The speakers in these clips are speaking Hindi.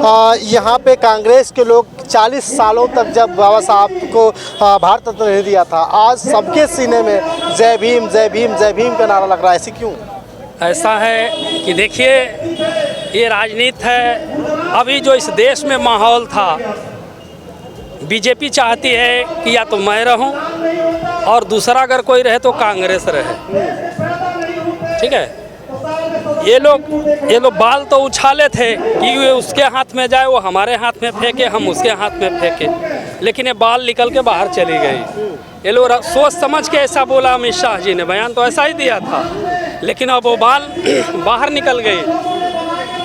यहाँ पे कांग्रेस के लोग 40 सालों तक जब बाबा साहब को भारत रत्न नहीं दिया था, आज सबके सीने में जय भीम जय भीम जय भीम का नारा लग रहा है, ऐसे क्यों? ऐसा है कि देखिए, ये राजनीति है। अभी जो इस देश में माहौल था, बीजेपी चाहती है कि या तो मैं रहूं और दूसरा अगर कोई रहे तो कांग्रेस रहे। ठीक है, ये लोग बाल तो उछाले थे कि ये उसके हाथ में जाए, वो हमारे हाथ में फेंके, हम उसके हाथ में फेंके, लेकिन ये बाल निकल के बाहर चली गई। ये लोग सोच समझ के ऐसा बोला, अमित शाह जी ने बयान तो ऐसा ही दिया था, लेकिन अब वो बाल बाहर निकल गई।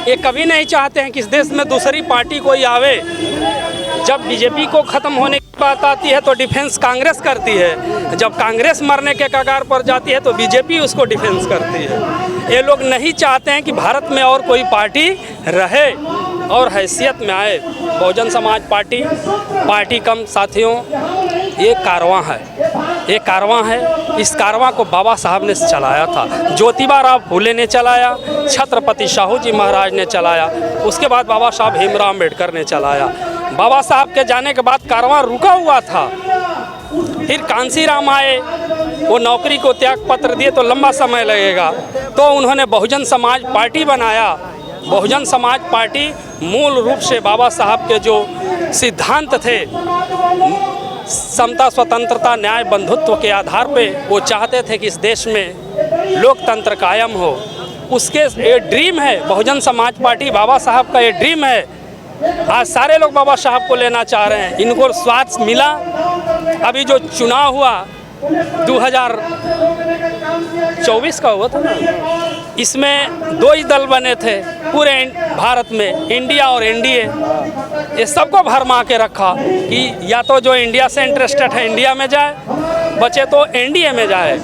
ये कभी नहीं चाहते हैं कि इस देश में दूसरी पार्टी कोई आवे। जब बीजेपी को ख़त्म होने की बात आती है तो डिफेंस कांग्रेस करती है, जब कांग्रेस मरने के कगार पर जाती है तो बीजेपी उसको डिफेंस करती है। ये लोग नहीं चाहते हैं कि भारत में और कोई पार्टी रहे और हैसियत में आए। बहुजन समाज पार्टी कम साथियों, ये कारवां है, ये कारवां है। इस कारवां को बाबा साहब ने चलाया था, ज्योतिबा राव फूले ने चलाया, छत्रपति शाहू जी महाराज ने चलाया, उसके बाद बाबा साहब भीमराव अम्बेडकर ने चलाया। बाबा साहब के जाने के बाद कारवां रुका हुआ था। फिर कांसी राम आए, वो नौकरी को त्याग पत्र दिए तो लंबा समय लगेगा, तो उन्होंने बहुजन समाज पार्टी बनाया। बहुजन समाज पार्टी मूल रूप से बाबा साहब के जो सिद्धांत थे, समता, स्वतंत्रता, न्याय, बंधुत्व के आधार पे वो चाहते थे कि इस देश में लोकतंत्र कायम हो। उसके ये ड्रीम है, बहुजन समाज पार्टी बाबा साहब का ये ड्रीम है। आज सारे लोग बाबा साहब को लेना चाह रहे हैं, इनको स्वाद मिला। अभी जो चुनाव हुआ 2024 का हुआ था ना, इसमें दो ही दल बने थे पूरे भारत में, इंडिया और एनडीए। ये सबको भरमा के रखा कि या तो जो इंडिया से इंटरेस्टेड है इंडिया में जाए, बचे तो एनडीए में जाए।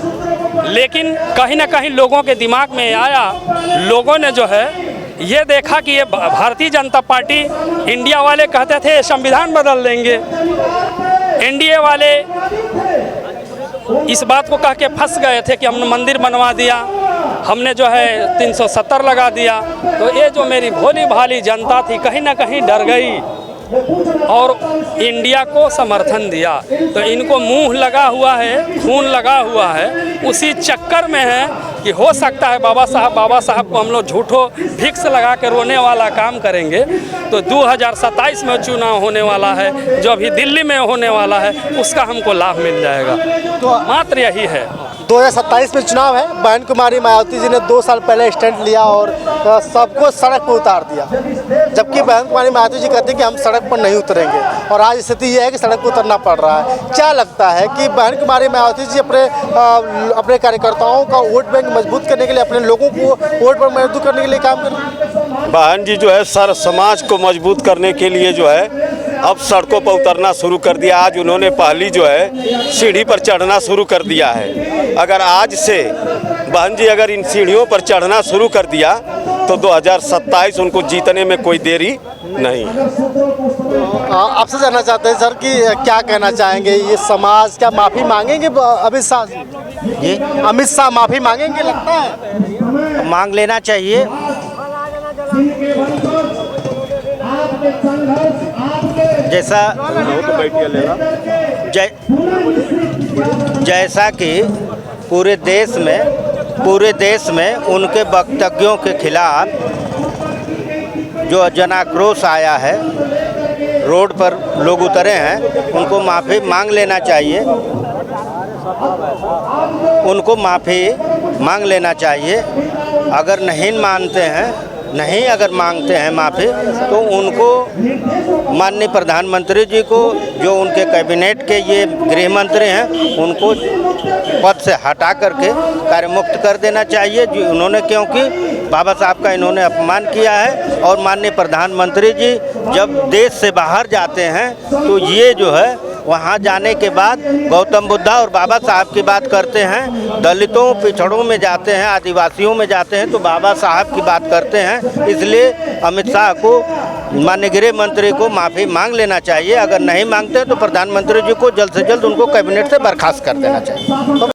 लेकिन कहीं ना कहीं लोगों के दिमाग में आया, लोगों ने जो है ये देखा कि ये भारतीय जनता पार्टी, इंडिया वाले कहते थे संविधान बदल देंगे, एनडीए वाले इस बात को कह के फंस गए थे कि हमने मंदिर बनवा दिया, हमने जो है 370 लगा दिया। तो ये जो मेरी भोली भाली जनता थी कहीं ना कहीं डर गई और इंडिया को समर्थन दिया। तो इनको मुंह लगा हुआ है, खून लगा हुआ है, उसी चक्कर में है कि हो सकता है बाबा साहब को हम लोग झूठो भिक्स लगा के रोने वाला काम करेंगे तो 2027 में चुनाव होने वाला है, जो अभी दिल्ली में होने वाला है, उसका हमको लाभ मिल जाएगा। तो मात्र यही है। 2027 में चुनाव है। बहन कुमारी मायावती जी ने 2 साल पहले स्टैंड लिया और सबको सड़क पर उतार दिया, जबकि बहन कुमारी मायावती जी कहते हैं कि हम सड़क पर नहीं उतरेंगे, और आज स्थिति ये है कि सड़क पर उतरना पड़ रहा है। क्या लगता है कि बहन कुमारी मायावती जी अपने कार्यकर्ताओं का वोट बैंक मजबूत करने के लिए, अपने लोगों को वोट बैंक मजबूत करने के लिए काम कर रहे हैं? बहन जी जो है सर समाज को मजबूत करने के लिए जो है अब सड़कों पर उतरना शुरू कर दिया। आज उन्होंने पहली जो है सीढ़ी पर चढ़ना शुरू कर दिया है। अगर आज से बहन जी अगर इन सीढ़ियों पर चढ़ना शुरू कर दिया तो 2027 उनको जीतने में कोई देरी नहीं। आपसे जानना चाहते हैं सर कि क्या कहना चाहेंगे, ये समाज क्या माफ़ी मांगेंगे अमित शाह जी? अमित शाह माफ़ी मांगेंगे लगता है? मांग लेना चाहिए। जैसा कि पूरे देश में उनके वक्तव्यों के खिलाफ जो जनाक्रोश आया है, रोड पर लोग उतरे हैं, उनको माफ़ी मांग लेना चाहिए। उनको माफ़ी मांग लेना चाहिए। अगर नहीं मांगते हैं माफ़ी तो उनको माननीय प्रधानमंत्री जी को, जो उनके कैबिनेट के ये गृह मंत्री हैं, उनको पद से हटा करके कार्यमुक्त कर देना चाहिए जी उन्होंने, क्योंकि बाबा साहब का इन्होंने अपमान किया है। और माननीय प्रधानमंत्री जी जब देश से बाहर जाते हैं तो ये जो है वहाँ जाने के बाद गौतम बुद्धा और बाबा साहब की बात करते हैं, दलितों पिछड़ों में जाते हैं, आदिवासियों में जाते हैं तो बाबा साहब की बात करते हैं। इसलिए अमित शाह को, माननीय गृह मंत्री को माफ़ी मांग लेना चाहिए। अगर नहीं मांगते तो प्रधानमंत्री जी को जल्द से जल्द उनको कैबिनेट से बर्खास्त कर देना चाहिए।